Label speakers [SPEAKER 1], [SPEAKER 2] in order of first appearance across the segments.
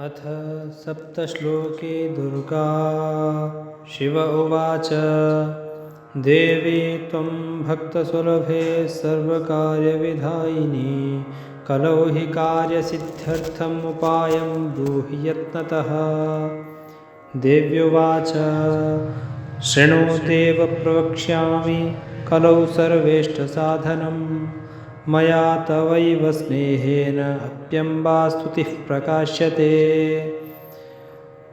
[SPEAKER 1] अथ सप्तश्लोके दुर्गा शिव उवाच देवी त्वं भक्तसुलभे सर्वकार्यविधायिनी कलौ हि कार्यसिद्ध्यर्थम् उपायं ब्रूहि यत्नतः। देव्युवाच शृणु देव प्रवक्ष्यामि कलौ सर्वेष्टसाधनं मया तवैव स्नेहेन अप्यम्बा स्तुतिः प्रकाश्यते।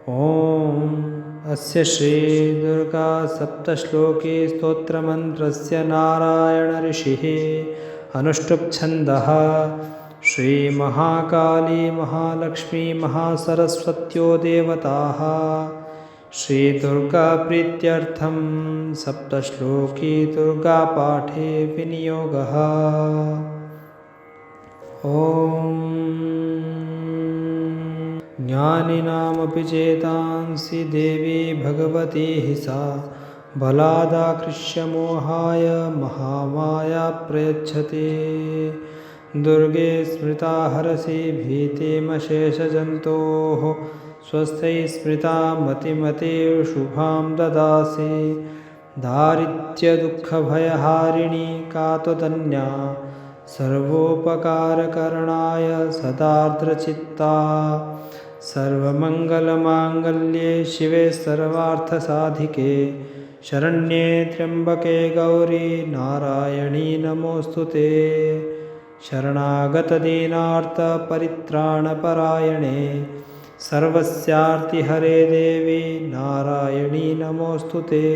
[SPEAKER 1] ॐ अस्य श्रीदुर्गा सप्तश्लोके स्तोत्रमन्त्रस्य नारायणऋषिः अनुष्टुप्छन्दः श्रीमहाकाली महालक्ष्मी महासरस्वत्यो देवताः श्रीदुर्गाप्रीत्यर्थं सप्तश्लोकी दुर्गापाठे विनियोगः। ॐ ज्ञानिनामपि चेतांसि देवी भगवती हि सा बलादाकृष्य मोहाय महामाया प्रयच्छति। दुर्गे स्मृता हरसि भीतिमशेषजन्तोः स्वस्थै स्मृता मतिमते शुभां ददासि। दारिद्र्यदुःखभयहारिणी का त्वदन्या सर्वोपकारकरणाय सदार्द्रचित्ता। सर्वमङ्गलमाङ्गल्ये शिवे सर्वार्थसाधिके शरण्ये त्र्यम्बके गौरी नारायणी नमोऽस्तु ते। शरणागतदीनार्तपरित्राणपरायणे सर्वस्यार्तिहरे देवी नारायणी नमोऽस्तु ते।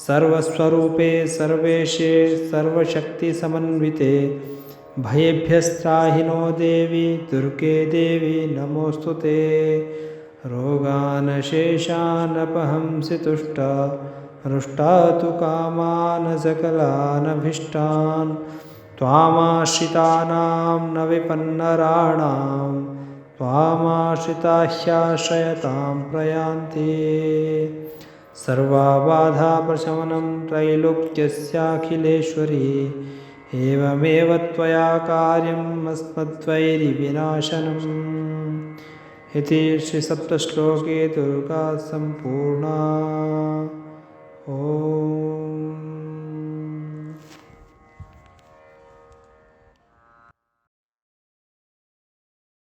[SPEAKER 1] सर्वस्वरूपे सर्वेशे सर्वशक्तिसमन्विते भयेभ्यस्त्राहि नो देवी दुर्गे देवी नमोऽस्तु ते। रोगानशेषानपहंसि तुष्टा हृष्टा तु कामान् सकलानभीष्टान् त्वामाश्रितानां न विपन्नराणां त्वामाश्रिता ह्याश्रयतां प्रयान्ति। सर्वबाधाप्रशमनं त्रैलोक्यस्याखिलेश्वरी एवमेव त्वया कार्यम् अस्मद्वैरिविनाशनम्। इति श्रीसप्तश्लोके दुर्गा सम्पूर्णा। ॐ